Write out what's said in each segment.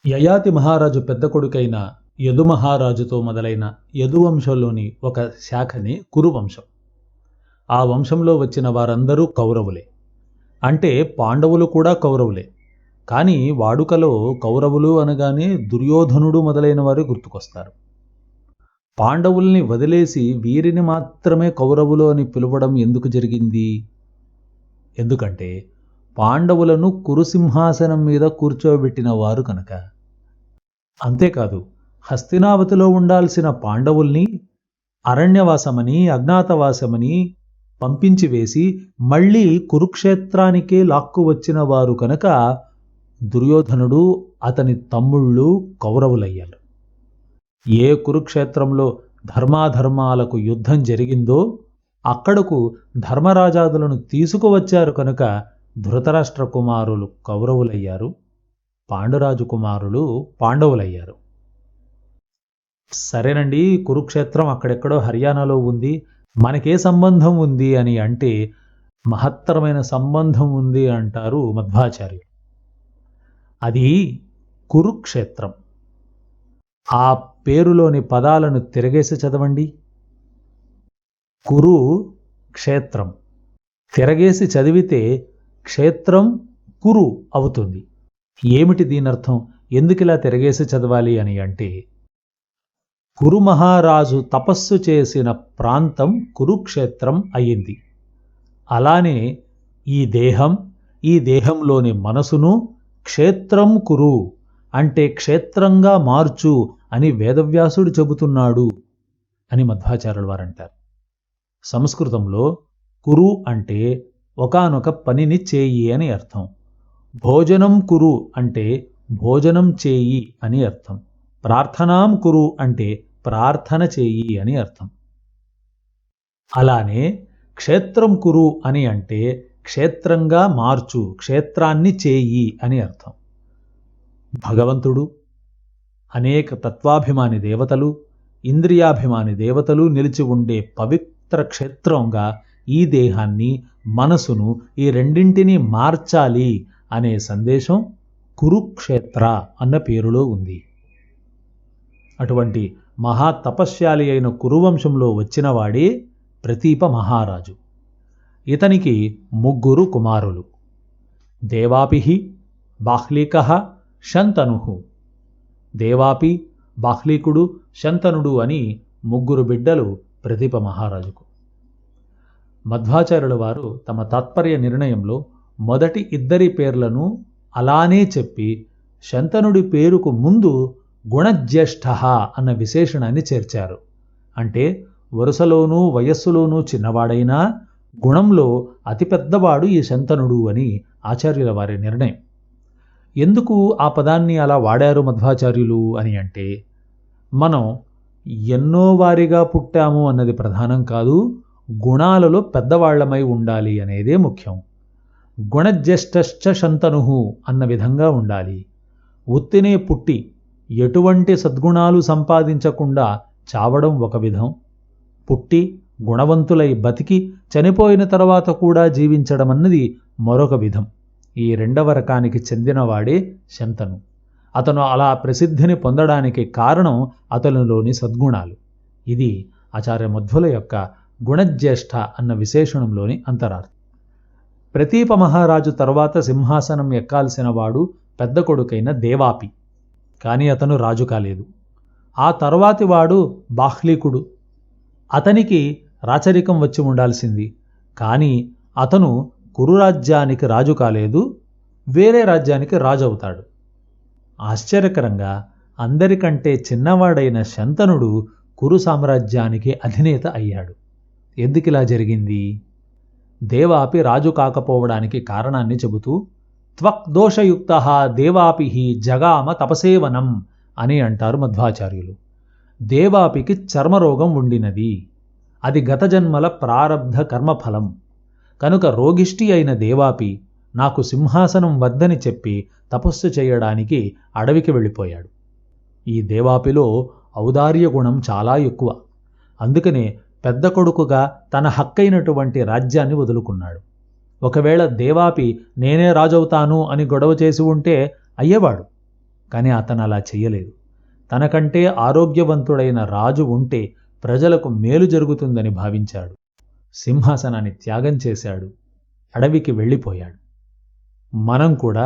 యయాతి మహారాజు పెద్ద కొడుకైన యదు మహారాజుతో మొదలైన యదు వంశంలోని ఒక శాఖని కురు వంశం. ఆ వంశంలో వచ్చిన వారందరూ కౌరవులే. అంటే పాండవులు కూడా కౌరవులే. కానీ వాడుకలో కౌరవులు అనగానే దుర్యోధనుడు మొదలైన వారు గుర్తుకొస్తారు. పాండవుల్ని వదిలేసి వీరిని మాత్రమే కౌరవులు అని పిలవడం ఎందుకు జరిగింది? ఎందుకంటే పాండవులను కురుసింహాసనం మీద కూర్చోబెట్టిన వారు కనుక. అంతేకాదు, హస్తినావతిలో ఉండాల్సిన పాండవుల్ని అరణ్యవాసమని అజ్ఞాతవాసమని పంపించి వేసి మళ్ళీ కురుక్షేత్రానికే లాక్కు వచ్చిన వారు కనుక దుర్యోధనుడు అతని తమ్ముళ్ళు కౌరవులయ్యారు. ఏ కురుక్షేత్రంలో ధర్మాధర్మాలకు యుద్ధం జరిగిందో అక్కడకు ధర్మరాజాదులను తీసుకువచ్చారు కనుక ధృతరాష్ట్ర కుమారులు కౌరవులయ్యారు, పాండురాజు కుమారులు పాండవులయ్యారు. సరేనండి, కురుక్షేత్రం అక్కడెక్కడో హర్యానాలో ఉంది, మనకే సంబంధం ఉంది అని అంటే మహత్తరమైన సంబంధం ఉంది అంటారు మధ్వాచార్యులు. అది కురుక్షేత్రం. ఆ పేరులోని పదాలను తిరగేసి చదవండి. కురు క్షేత్రం. తిరగేసి చదివితే క్షేత్రం కురు అవుతుంది. ఏమిటి దీనర్థం? ఎందుకిలా తిరగేసి చదవాలి అని అంటే, కురు మహారాజు తపస్సు చేసిన ప్రాంతం కురుక్షేత్రం అయ్యింది. అలానే ఈ దేహంలోని మనసును క్షేత్రం కురు అంటే క్షేత్రంగా మార్చు అని వేదవ్యాసుడు చెబుతున్నాడు అని మధ్వాచార్యుల వారంటారు. సంస్కృతంలో కురు అంటే ఒకానొక పనిని చేయి అని అర్థం. భోజనం కురు అంటే భోజనం చేయి అని అర్థం. ప్రార్థనాం కురు అంటే ప్రార్థన చేయి అని అర్థం. అలానే క్షేత్రం కురు అని అంటే క్షేత్రంగా మార్చు, క్షేత్రాన్ని చేయి అని అర్థం. భగవంతుడు, అనేక తత్వాభిమాని దేవతలు, ఇంద్రియాభిమాని దేవతలు నిలిచి ఉండే పవిత్ర క్షేత్రంగా ఈ దేహాన్ని, మనసును, ఈ రెండింటినీ మార్చాలి అనే సందేశం కురుక్షేత్ర అన్న పేరులో ఉంది. అటువంటి మహాతపస్యాలి అయిన కురువంశంలో వచ్చినవాడే ప్రతీప మహారాజు. ఇతనికి 3 కుమారులు. దేవాపి, బాహ్లీక, శంతను. దేవాపి, బాహ్లీకుడు, శంతనుడు అని 3 బిడ్డలు ప్రతీప మహారాజుకు. మధ్వాచార్యుల వారు తమ తాత్పర్య నిర్ణయంలో మొదటి 2 పేర్లను అలానే చెప్పి శంతనుడి పేరుకు ముందు గుణజ్యేష్ఠ అన్న విశేషణాన్ని చేర్చారు. అంటే వరుసలోనూ వయస్సులోనూ చిన్నవాడైనా గుణంలో అతిపెద్దవాడు ఈ శంతనుడు అని ఆచార్యుల వారి నిర్ణయం. ఎందుకు ఆ పదాన్ని అలా వాడారు మధ్వాచార్యులు అని అంటే, మనం ఎన్నో వారిగా పుట్టాము అన్నది ప్రధానం కాదు, గుణాలలో పెద్దవాళ్లమై ఉండాలి అనేదే ముఖ్యం. గుణజ్యేష్ఠశ్చ శంతనుః అన్న విధంగా ఉండాలి. ఉత్తినే పుట్టి ఎటువంటి సద్గుణాలు సంపాదించకుండా చావడం ఒక విధం, పుట్టి గుణవంతులై బతికి చనిపోయిన తర్వాత కూడా జీవించడం అన్నది మరొక విధం. ఈ 2వ రకానికి చెందినవాడే శంతను. అతను అలా ప్రసిద్ధిని పొందడానికి కారణం అతనిలోని సద్గుణాలు. ఇది ఆచార్య మధ్వుల యొక్క గుణజ్యేష్ఠ అన్న విశేషణంలోని అంతరార్థం. ప్రతీప మహారాజు తర్వాత సింహాసనం ఎక్కాల్సిన వాడు పెద్ద కొడుకైన దేవాపి. కానీ అతను రాజు కాలేదు. ఆ తర్వాతి వాడు బాహ్లీకుడు. అతనికి రాచరికం వచ్చి ఉండాల్సింది. కానీ అతను కురురాజ్యానికి రాజు కాలేదు, వేరే రాజ్యానికి రాజు అవుతాడు. ఆశ్చర్యకరంగా అందరికంటే చిన్నవాడైన శంతనుడు కురు సామ్రాజ్యానికి అధినేత అయ్యాడు. ఎందుకిలా జరిగింది? దేవాపి రాజు కాకపోవడానికి కారణాన్ని చెబుతూ త్వక్దోషయుక్త దేవాపి జగామ తపసేవనం అని అంటారు మధ్వాచార్యులు. దేవాపికి చర్మరోగం ఉండినది. అది గత జన్మల ప్రారబ్ధ కర్మఫలం. కనుక రోగిష్టి అయిన దేవాపి నాకు సింహాసనం వద్దని చెప్పి తపస్సు చేయడానికి అడవికి వెళ్ళిపోయాడు. ఈ దేవాపిలో ఔదార్య గుణం చాలా ఎక్కువ. అందుకనే పెద్ద కొడుకుగా తన హక్కైనటువంటి రాజ్యాన్ని వదులుకున్నాడు. ఒకవేళ దేవాపి నేనే రాజవుతాను అని గొడవ చేసి ఉంటే అయ్యేవాడు. కానీ అతను అలా చెయ్యలేదు. తనకంటే ఆరోగ్యవంతుడైన రాజు ఉంటే ప్రజలకు మేలు జరుగుతుందని భావించాడు. సింహాసనాన్ని త్యాగం చేశాడు. అడవికి వెళ్ళిపోయాడు. మనం కూడా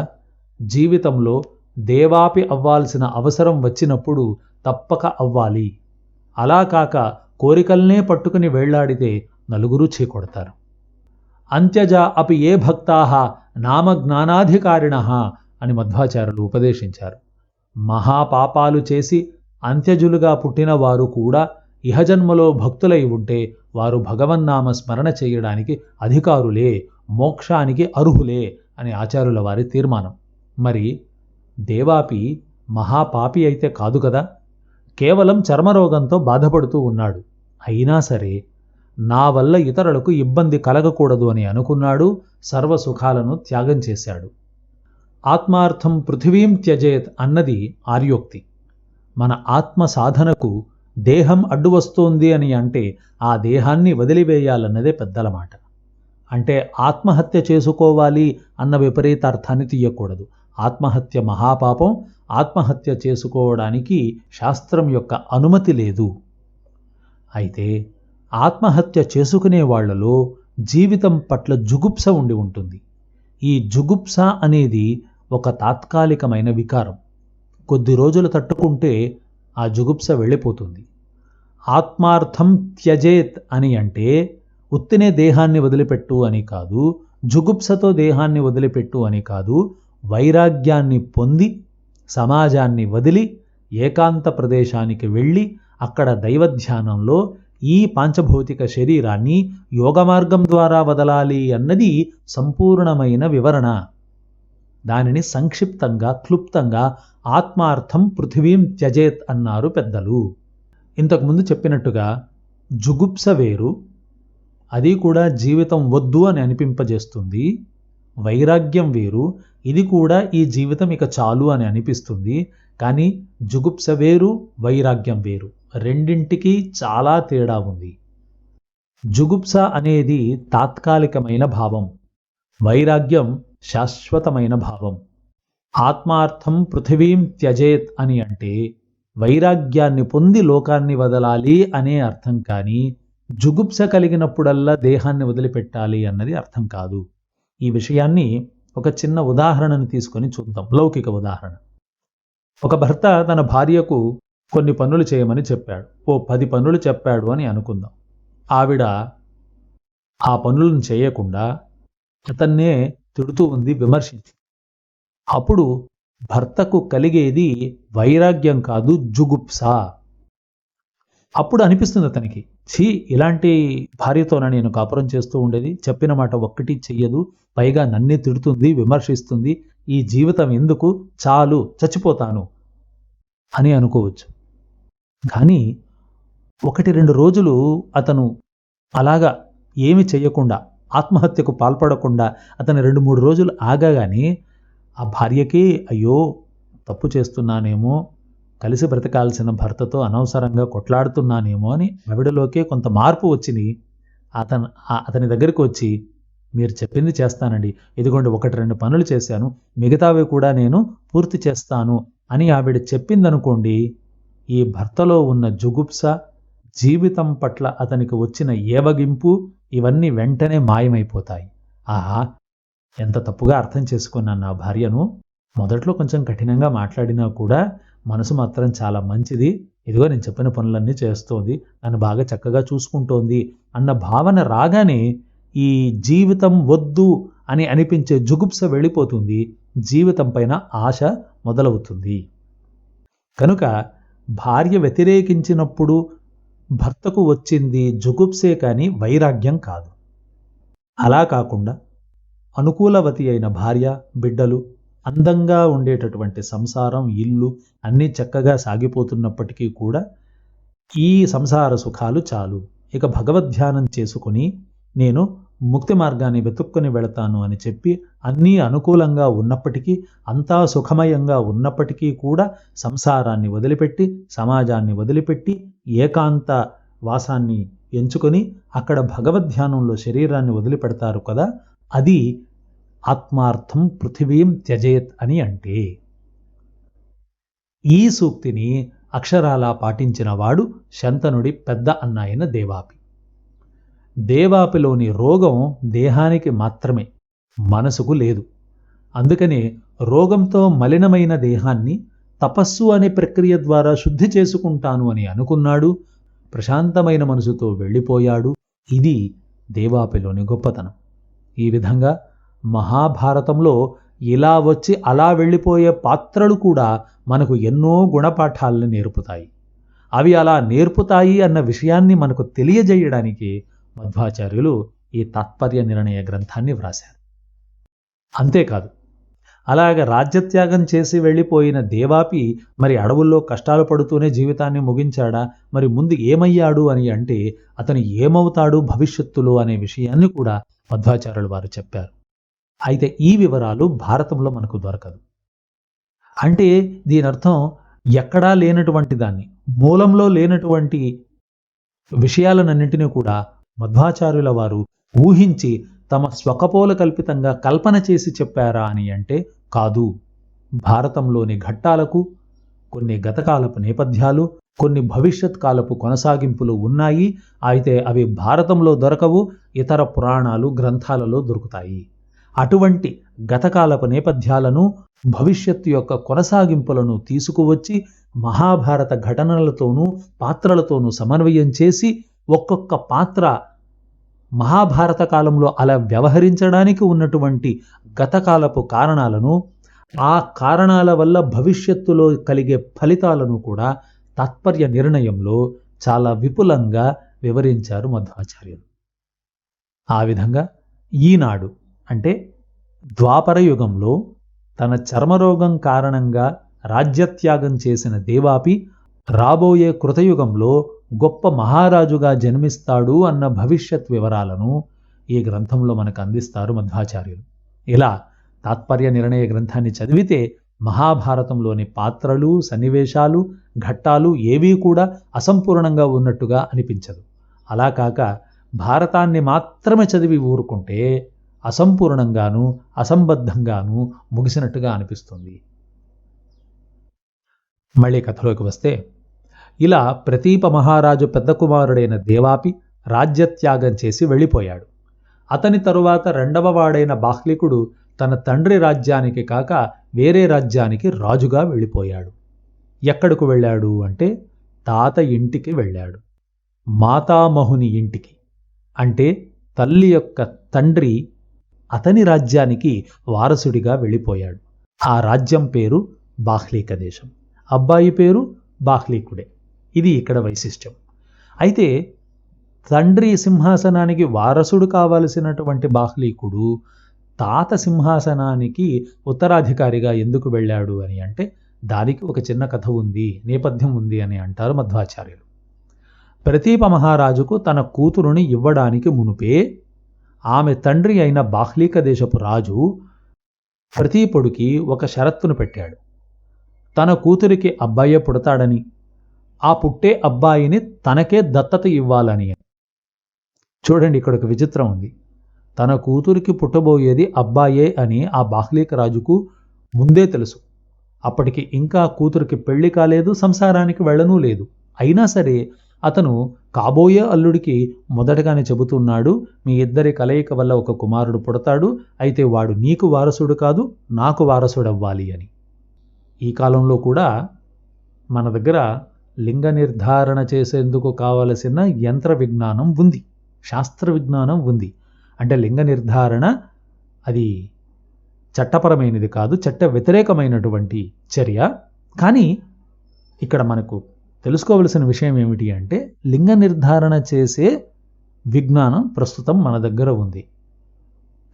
జీవితంలో దేవాపి అవ్వాల్సిన అవసరం వచ్చినప్పుడు తప్పక అవ్వాలి. అలా కాక కోరికల్నే పట్టుకుని వేళ్లాడితే నలుగురు చీకొడతారు. అంత్యజా అపి ఏ భక్తాః నామజ్ఞానాధికారిణః అని మధ్వాచార్యులు ఉపదేశించారు. మహాపాపాలు చేసి అంత్యజులుగా పుట్టిన వారు కూడా ఇహజన్మలో భక్తులై ఉంటే వారు భగవన్నామ స్మరణ చేయడానికి అధికారులే, మోక్షానికి అర్హులే అని ఆచార్యుల వారి తీర్మానం. మరి దేవాపి మహాపాపి అయితే కాదు కదా, కేవలం చర్మరోగంతో బాధపడుతూ ఉన్నాడు. అయినా సరే నా వల్ల ఇతరులకు ఇబ్బంది కలగకూడదు అని అనుకున్నాడు. సర్వసుఖాలను త్యాగం చేశాడు. ఆత్మార్థం పృథివీం త్యజేత్ అన్నది ఆర్యోక్తి. మన ఆత్మ సాధనకు దేహం అడ్డు వస్తోంది అని అంటే ఆ దేహాన్ని వదిలివేయాలన్నదే పెద్దల మాట. అంటే ఆత్మహత్య చేసుకోవాలి అన్న విపరీతార్థాన్ని తీయకూడదు. ఆత్మహత్య మహాపాపం. ఆత్మహత్య చేసుకోవడానికి శాస్త్రం యొక్క అనుమతి లేదు. అయితే ఆత్మహత్య చేసుకునే వాళ్లలో జీవితం పట్ల జుగుప్స ఉండి ఉంటుంది. ఈ జుగుప్స అనేది ఒక తాత్కాలికమైన వికారం. కొద్ది రోజులు తట్టుకుంటే ఆ జుగుప్స వెళ్ళిపోతుంది. ఆత్మార్థం త్యజేత్ అని అంటే ఉత్తినే దేహాన్ని వదిలిపెట్టు అని కాదు, జుగుప్సతో దేహాన్ని వదిలిపెట్టు అని కాదు. వైరాగ్యాన్ని పొంది సమాజాన్ని వదిలి ఏకాంత ప్రదేశానికి వెళ్ళి అక్కడ దైవధ్యానంలో ఈ పాంచభౌతిక శరీరాన్ని యోగమార్గం ద్వారా వదలాలి అన్నది సంపూర్ణమైన వివరణ. దానిని సంక్షిప్తంగా క్లుప్తంగా ఆత్మార్థం పృథివీం త్యజేత్ అన్నారు పెద్దలు. ఇంతకుముందు చెప్పినట్టుగా జుగుప్స వేరు, అది కూడా జీవితం వద్దు అని అనిపింపజేస్తుంది. వైరాగ్యం వేరు, ఇది కూడా ఈ జీవితం ఇక చాలు అని అనిపిస్తుంది. కానీ జుగుప్స వేరు, వైరాగ్యం వేరు. రెండింటికి చాలా తేడా ఉంది. జుగుప్స అనేది తాత్కాలికమైన భావం, వైరాగ్యం శాశ్వతమైన భావం. ఆత్మార్థం పృథివీం త్యజేత్ అని అంటే వైరాగ్యాన్ని పొంది లోకాన్ని వదలాలి అనే అర్థం. కానీ జుగుప్స కలిగినప్పుడల్లా దేహాన్ని వదిలిపెట్టాలి అన్నది అర్థం కాదు. ఈ విషయాన్ని ఒక చిన్న ఉదాహరణను తీసుకొని చూద్దాం. లౌకిక ఉదాహరణ. ఒక భర్త తన భార్యకు కొన్ని పనులు చేయమని చెప్పాడు. 10 పనులు చెప్పాడు అని అనుకుందాం. ఆవిడ ఆ పనులను చేయకుండా అతన్నే తిడుతూ ఉంది, విమర్శించి. అప్పుడు భర్తకు కలిగేది వైరాగ్యం కాదు, జుగుప్స. అప్పుడు అనిపిస్తుంది అతనికి, ఇలాంటి భార్యతోన నేను కాపురం చేస్తూ ఉండేది, చెప్పిన మాట ఒక్కటి చెయ్యదు, పైగా నన్నే తిడుతుంది, విమర్శిస్తుంది, ఈ జీవితం ఎందుకు, చాలు, చచ్చిపోతాను అని అనుకోవచ్చు. కానీ 1-2 రోజులు అతను అలాగా ఏమి చెయ్యకుండా, ఆత్మహత్యకు పాల్పడకుండా అతను 2-3 రోజులు ఆగాగానే ఆ భార్యకి అయ్యో తప్పు చేస్తున్నానేమో, కలిసి బ్రతకాల్సిన భర్తతో అనవసరంగా కొట్లాడుతున్నానేమో అని ఆవిడలోకే కొంత మార్పు వచ్చింది. అతని దగ్గరికి వచ్చి, మీరు చెప్పింది చేస్తానండి, ఇదిగోండి 1-2 పనులు చేశాను, మిగతావి కూడా నేను పూర్తి చేస్తాను అని ఆవిడ చెప్పిందనుకోండి, ఈ భర్తలో ఉన్న జుగుప్స, జీవితం పట్ల అతనికి వచ్చిన ఏవగింపు ఇవన్నీ వెంటనే మాయమైపోతాయి. ఆహా, ఎంత తప్పుగా అర్థం చేసుకున్నాను నా భార్యను, మొదట్లో కొంచెం కఠినంగా మాట్లాడినా కూడా మనసు మాత్రం చాలా మంచిది, ఇదిగో నేను చెప్పిన పనులన్నీ చేస్తోంది, నన్ను బాగా చక్కగా చూసుకుంటోంది అన్న భావన రాగానే ఈ జీవితం వద్దు అని అనిపించే జుగుప్స వెళ్ళిపోతుంది. జీవితం పైన ఆశ మొదలవుతుంది. కనుక భార్య వ్యతిరేకించినప్పుడు భర్తకు వచ్చింది జుగుప్సే కానీ వైరాగ్యం కాదు. అలా కాకుండా అనుకూలవతి అయిన భార్య, బిడ్డలు, అందంగా ఉండేటటువంటి సంసారం, ఇల్లు అన్నీ చక్కగా సాగిపోతున్నప్పటికీ కూడా ఈ సంసార సుఖాలు చాలు, ఇక భగవద్ధ్యానం చేసుకుని నేను ముక్తి మార్గాన్ని వెతుక్కుని వెళతాను అని చెప్పి అన్నీ అనుకూలంగా ఉన్నప్పటికీ, అంతా సుఖమయంగా ఉన్నప్పటికీ కూడా సంసారాన్ని వదిలిపెట్టి, సమాజాన్ని వదిలిపెట్టి ఏకాంత వాసాన్ని ఎంచుకొని అక్కడ భగవద్ధ్యానంలో శరీరాన్ని వదిలిపెడతారు కదా, అది ఆత్మార్థం పృథివీం త్యజేత్ అని అంటే. ఈ సూక్తిని అక్షరాలా పాటించినవాడు శంతనుడి పెద్ద అన్న అయిన దేవాపి. దేవాపిలోని రోగం దేహానికి మాత్రమే, మనసుకు లేదు. అందుకనే రోగంతో మలినమైన దేహాన్ని తపస్సు అనే ప్రక్రియ ద్వారా శుద్ధి చేసుకుంటాను అని అనుకున్నాడు. ప్రశాంతమైన మనసుతో వెళ్ళిపోయాడు. ఇది దేవాపిలోని గొప్పతనం. ఈ విధంగా మహాభారతంలో ఇలా వచ్చి అలా వెళ్ళిపోయే పాత్రలు కూడా మనకు ఎన్నో గుణపాఠాలను నేర్పుతాయి. అవి అలా నేర్పుతాయి అన్న విషయాన్ని మనకు తెలియజేయడానికి మధ్వాచార్యులు ఈ తాత్పర్య నిర్ణయ గ్రంథాన్ని వ్రాశారు. అంతేకాదు, అలాగ రాజ్యత్యాగం చేసి వెళ్ళిపోయిన దేవాపి మరి అడవుల్లో కష్టాలు పడుతూనే జీవితాన్ని ముగించాడా? మరి ముందు ఏమయ్యాడు అని అంటే అతను ఏమవుతాడు భవిష్యత్తులో అనే విషయాన్ని కూడా మధ్వాచార్యులు వారు చెప్పారు. అయితే ఈ వివరాలు భారతంలో మనకు దొరకదు. అంటే దీని అర్థం ఎక్కడా లేనటువంటి దాన్ని, మూలంలో లేనటువంటి విషయాలన్నింటినీ కూడా మధ్వాచార్యుల వారు ఊహించి తమ స్వకపోల కల్పితంగా కల్పన చేసి చెప్పారా అని అంటే కాదు. భారతంలోని ఘట్టాలకు కొన్ని గతకాలపు నేపథ్యాలు, కొన్ని భవిష్యత్ కాలపు కొనసాగింపులు ఉన్నాయి. అయితే అవి భారతంలో దొరకవు, ఇతర పురాణాలు గ్రంథాలలో దొరుకుతాయి. అటువంటి గతకాలపు నేపథ్యాలను, భవిష్యత్తు యొక్క కొనసాగింపులను తీసుకువచ్చి మహాభారత ఘటనలతోనూ పాత్రలతోనూ సమన్వయం చేసి ఒక్కొక్క పాత్ర మహాభారత కాలంలో అలా వ్యవహరించడానికి ఉన్నటువంటి గతకాలపు కారణాలను, ఆ కారణాల వల్ల భవిష్యత్తులో కలిగే ఫలితాలను కూడా తాత్పర్య నిర్ణయంలో చాలా విపులంగా వివరించారు మధ్వాచార్యులు. ఆ విధంగా ఈనాడు అంటే ద్వాపర యుగంలో తన చర్మరోగం కారణంగా రాజ్యత్యాగం చేసిన దేవాపి రాబోయే కృతయుగంలో గొప్ప మహారాజుగా జన్మిస్తాడు అన్న భవిష్యత్ వివరాలను ఈ గ్రంథంలో మనకు అందిస్తారు మధ్వాచార్యులు. ఇలా తాత్పర్య నిర్ణయ గ్రంథాన్ని చదివితే మహాభారతంలోని పాత్రలు, సన్నివేశాలు, ఘట్టాలు ఏవీ కూడా అసంపూర్ణంగా ఉన్నట్టుగా అనిపించదు. అలా కాక భారతాన్ని మాత్రమే చదివి ఊరుకుంటే అసంపూర్ణంగాను అసంబద్ధంగాను ముగిసినట్టుగా అనిపిస్తుంది. మళ్ళీ కథలోకి వస్తే, ఇలా ప్రతీప మహారాజు పెద్ద కుమారుడైన దేవాపి రాజ్యత్యాగం చేసి వెళ్ళిపోయాడు. అతని తరువాత రెండవ వాడైన బాహ్లికుడు తన తండ్రి రాజ్యానికి కాక వేరే రాజ్యానికి రాజుగా వెళ్ళిపోయాడు. ఎక్కడకు వెళ్ళాడు అంటే తాత ఇంటికి వెళ్ళాడు. మాతామహుని ఇంటికి, అంటే తల్లి యొక్క తండ్రి అతని రాజ్యానికి వారసుడిగా వెళ్ళిపోయాడు. ఆ రాజ్యం పేరు బాహ్లీక దేశం. అబ్బాయి పేరు బాహ్లీకుడే. ఇది ఇక్కడ వైశిష్ట్యం. అయితే తండ్రి సింహాసనానికి వారసుడు కావలసినటువంటి బాహ్లీకుడు తాత సింహాసనానికి ఉత్తరాధికారిగా ఎందుకు వెళ్ళాడు అని అంటే దానికి ఒక చిన్న కథ ఉంది, నేపథ్యం ఉంది అని అంటారు మధ్వాచార్యులు. ప్రతీప మహారాజుకు తన కూతురుని ఇవ్వడానికి మునుపే ఆమె తండ్రి అయిన బాహ్లీక దేశపు రాజు ప్రతీపుడికి ఒక షరత్తును పెట్టాడు. తన కూతురికి అబ్బాయే పుడతాడని, ఆ పుట్టే అబ్బాయిని తనకే దత్తత ఇవ్వాలని. చూడండి, ఇక్కడ ఒక విచిత్రం ఉంది. తన కూతురికి పుట్టబోయేది అబ్బాయే అని ఆ బాహ్లీక రాజుకు ముందే తెలుసు. అప్పటికి ఇంకా కూతురికి పెళ్లి కాలేదు, సంసారానికి వెళ్ళనూ లేదు. అయినా సరే అతను కాబోయే అల్లుడికి మొదటగానే చెబుతున్నాడు, మీ ఇద్దరి కలయిక వల్ల ఒక కుమారుడు పుడతాడు, అయితే వాడు నీకు వారసుడు కాదు, నాకు వారసుడవ్వాలి అని. ఈ కాలంలో కూడా మన దగ్గర లింగ నిర్ధారణ చేసేందుకు కావలసిన యంత్ర విజ్ఞానం ఉంది, శాస్త్ర విజ్ఞానం ఉంది. అంటే లింగ నిర్ధారణ అది చట్టపరమైనది కాదు, చట్ట వ్యతిరేకమైనటువంటి చర్య. కానీ ఇక్కడ మనకు తెలుసుకోవలసిన విషయం ఏమిటి అంటే లింగ నిర్ధారణ చేసే విజ్ఞానం ప్రస్తుతం మన దగ్గర ఉంది.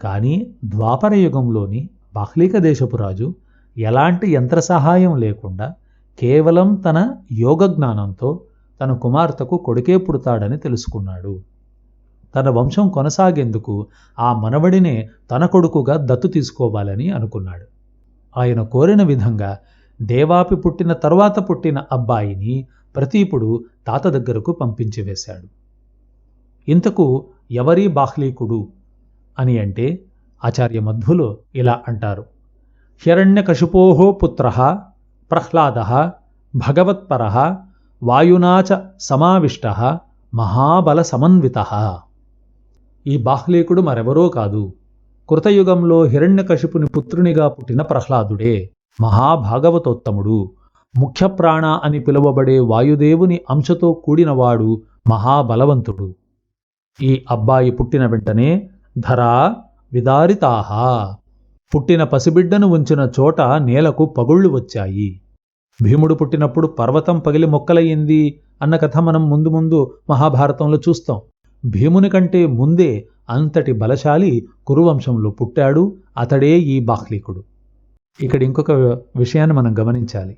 కానీ ద్వాపర యుగంలోని బాహ్లీక దేశపు రాజు ఎలాంటి యంత్ర సహాయం లేకుండా కేవలం తన యోగ జ్ఞానంతో తన కుమార్తెకు కొడుకే పుడతాడని తెలుసుకున్నాడు. తన వంశం కొనసాగేందుకు ఆ మనవడినే తన కొడుకుగా దత్తు తీసుకోవాలని అనుకున్నాడు. ఆయన కోరిన విధంగా దేవాపి పుట్టిన తరువాత పుట్టిన అబ్బాయిని ప్రతీపుడు తాత దగ్గరకు పంపించి వేశాడు. ఇంతకు ఎవరి బాహ్లీకుడు అని అంటే ఆచార్య మధ్వులు ఇలా అంటారు: హిరణ్యకశిపోః పుత్రః ప్రహ్లాదః భగవత్పరః వాయునా చ సమావిష్టః మహాబల సమన్వితః. ఈ బాహ్లీకుడు మరెవరో కాదు, కృతయుగంలో హిరణ్యకశిపుని పుత్రునిగా పుట్టిన ప్రహ్లాదుడే. మహాభాగవతోత్తముడు, ముఖ్యప్రాణ అని పిలువబడే వాయుదేవుని అంశతో కూడినవాడు, మహాబలవంతుడు. ఈ అబ్బాయి పుట్టిన వెంటనే ధరా విదారితాహ, పుట్టిన పసిబిడ్డను ఉంచిన చోట నేలకు పగుళ్లు వచ్చాయి. భీముడు పుట్టినప్పుడు పర్వతం పగిలి మొక్కలయ్యింది అన్న కథ మనం ముందు ముందు మహాభారతంలో చూస్తాం. భీముని కంటే ముందే అంతటి బలశాలి కురువంశంలో పుట్టాడు. అతడే ఈ బాహ్లీకుడు. ఇక్కడ ఇంకొక విషయాన్ని మనం గమనించాలి.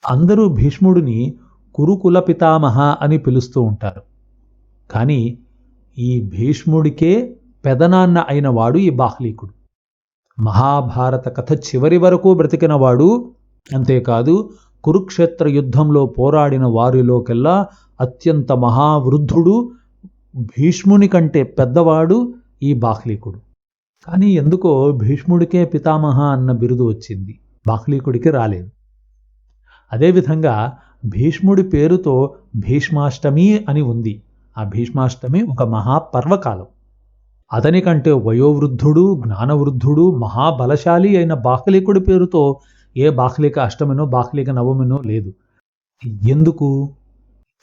అందరూ భీష్ముడిని కురుకుల పితామహ అని పిలుస్తూ ఉంటారు. కానీ ఈ భీష్ముడికే పెదనాన్న అయినవాడు ఈ బాహ్లీకుడు. మహాభారత కథ చివరి వరకు బ్రతికినవాడు. అంతేకాదు, కురుక్షేత్ర యుద్ధంలో పోరాడిన వారిలోకెల్లా అత్యంత మహావృద్ధుడు, భీష్ముని కంటే పెద్దవాడు ఈ బాహ్లీకుడు. కానీ ఎందుకో భీష్ముడికే పితామహ అన్న బిరుదు వచ్చింది, బాహ్లీకుడికి రాలేదు. అదేవిధంగా భీష్ముడి పేరుతో భీష్మాష్టమి అని ఉంది. ఆ భీష్మాష్టమి ఒక మహాపర్వకాలం. అతని కంటే వయోవృద్ధుడు, జ్ఞానవృద్ధుడు, మహాబలశాలి అయిన బాహ్లీకుడి పేరుతో ఏ బాహ్లిక అష్టమినో బాహ్లిక నవమినో లేదు.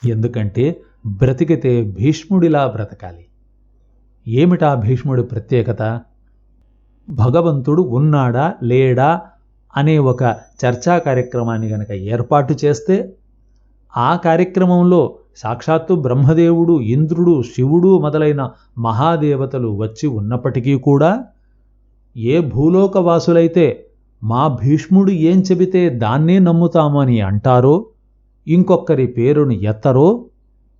ఎందుకంటే బ్రతికితే భీష్ముడిలా బ్రతకాలి. ఏమిటా భీష్ముడి ప్రత్యేకత? భగవంతుడు ఉన్నాడా లేడా అనే ఒక చర్చా కార్యక్రమాన్ని గనక ఏర్పాటు చేస్తే, ఆ కార్యక్రమంలో సాక్షాత్తు బ్రహ్మదేవుడు, ఇంద్రుడు, శివుడు మొదలైన మహాదేవతలు వచ్చి ఉన్నప్పటికీ కూడా ఏ భూలోకవాసులైతే మా భీష్ముడు ఏం చెబితే దాన్నే నమ్ముతాము అని అంటారో, ఇంకొకరి పేరును ఎత్తరో,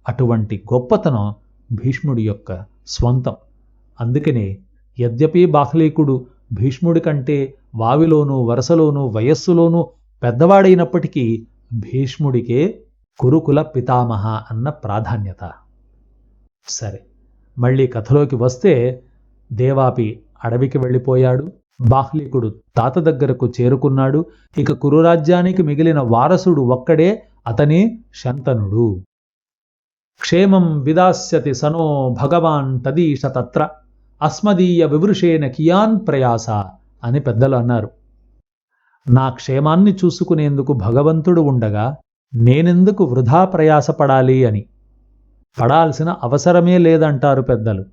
అటువంటి గొప్పతనం భీష్ముడి యొక్క స్వంతం. అందుకనే యద్యపి బాహ్లీకుడు భీష్ముడి కంటే వావిలోనూ వరసలోనూ వయస్సులోనూ పెద్దవాడైనప్పటికీ భీష్ముడికే కురుకుల పితామహ అన్న ప్రాధాన్యత. సరే, మళ్ళీ కథలోకి వస్తే, దేవాపి అడవికి వెళ్ళిపోయాడు. బాహ్లీకుడు తాత దగ్గరకు చేరుకున్నాడు. ఇక కురురాజ్యానికి మిగిలిన వారసుడు ఒక్కడే, అతనే శంతనుడు. క్షేమం విదాస్యతి సనో భగవాన్ తదీశ తత్ర అస్మదీయ వివృషేణ కియాన్ ప్రయాస అని పెద్దలు అన్నారు. నా క్షేమాన్ని చూసుకునేందుకు భగవంతుడు ఉండగా నేనెందుకు వృధా ప్రయాసపడాలి అని. పడాల్సిన అవసరమే లేదంటారు పెద్దలు.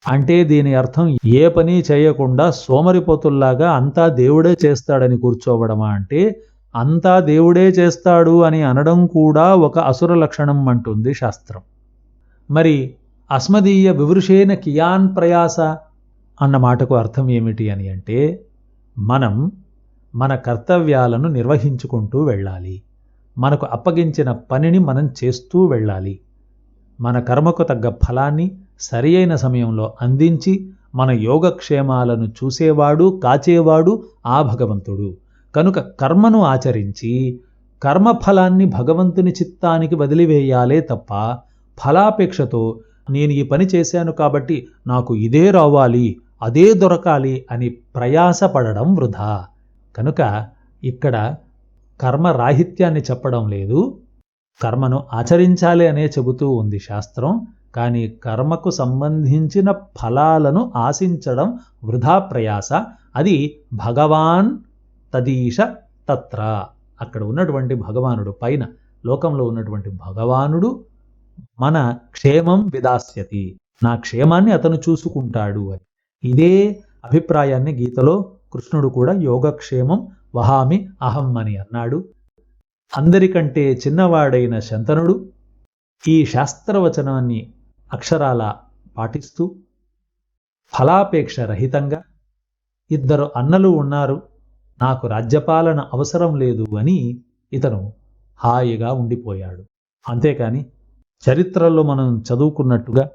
అంటే దీని అర్థం ఏ పని చేయకుండా సోమరిపోతుల్లాగా అంతా దేవుడే చేస్తాడని కూర్చోవడమా అంటే, అంతా దేవుడే చేస్తాడు అని అనడం కూడా ఒక అసుర లక్షణం అంటుంది శాస్త్రం. మరి అస్మదీయ వివృషేణ కియాన్ ప్రయాస అన్న మాటకు అర్థం ఏమిటి అని అంటే, మనం మన కర్తవ్యాలను నిర్వహించుకుంటూ వెళ్ళాలి. మనకు అప్పగించిన పనిని మనం చేస్తూ వెళ్ళాలి. మన కర్మకు తగ్గ ఫలాన్ని సరి అయిన సమయంలో అందించి మన యోగక్షేమాలను చూసేవాడు, కాచేవాడు ఆ భగవంతుడు. కనుక కర్మను ఆచరించి కర్మఫలాన్ని భగవంతుని చిత్తానికి వదిలివేయాలే తప్ప, ఫలాపేక్షతో నేను ఈ పని చేశాను కాబట్టి నాకు ఇదే రావాలి, అదే దొరకాలి అని ప్రయాసపడడం వృధా. కనుక ఇక్కడ కర్మరాహిత్యాన్ని చెప్పడం లేదు, కర్మను ఆచరించాలి అనే చెబుతూ ఉంది శాస్త్రం. కానీ కర్మకు సంబంధించిన ఫలాలను ఆశించడం వృధా ప్రయాస. అది భగవాన్ తదీశ తత్ర, అక్కడ ఉన్నటువంటి భగవానుడు, పైన లోకంలో ఉన్నటువంటి భగవానుడు మన క్షేమం విదాస్యతి, నా క్షేమాన్ని అతను చూసుకుంటాడు అని. ఇదే అభిప్రాయాన్ని గీతలో కృష్ణుడు కూడా యోగక్షేమం వహామి అహం అని అన్నాడు. అందరికంటే చిన్నవాడైన శంతనుడు ఈ శాస్త్రవచనాన్ని అక్షరాల పాటిస్తూ ఫలాపేక్ష రహితంగా, ఇద్దరు అన్నలు ఉన్నారు, నాకు రాజ్యపాలన అవసరం లేదు అని ఇతను హాయిగా ఉండిపోయాడు. అంతేకాని చరిత్రలో మనం చదువుకున్నట్టుగా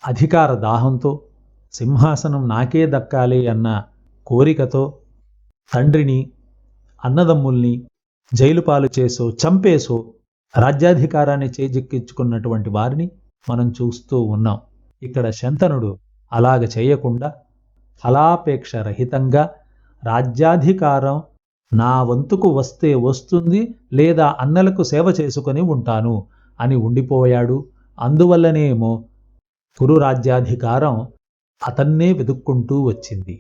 అధికార దాహంతో, సింహాసనం నాకే దక్కాలి అన్న కోరికతో తండ్రిని, అన్నదమ్ముల్ని జైలు పాలు చేసో చంపేసో రాజ్యాధికారాన్ని చేజిక్కించుకున్నటువంటి వారిని మనం చూస్తూ ఉన్నాం. ఇక్కడ శంతనుడు అలాగ చేయకుండా ఫలాపేక్ష రహితంగా రాజ్యాధికారం నా వంతుకు వస్తే వస్తుంది, లేదా అన్నలకు సేవ చేసుకొని ఉంటాను అని ఉండిపోయాడు. అందువల్లనేమో కురు రాజ్యాధికారం అతన్నే వెతుక్కుంటూ వచ్చింది.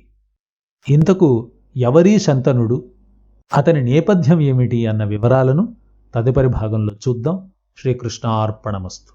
ఇంతకు ఎవరీ శంతనుడు, అతని నేపథ్యం ఏమిటి అన్న వివరాలను తదుపరి భాగంలో చూద్దాం. శ్రీకృష్ణార్పణమస్తు.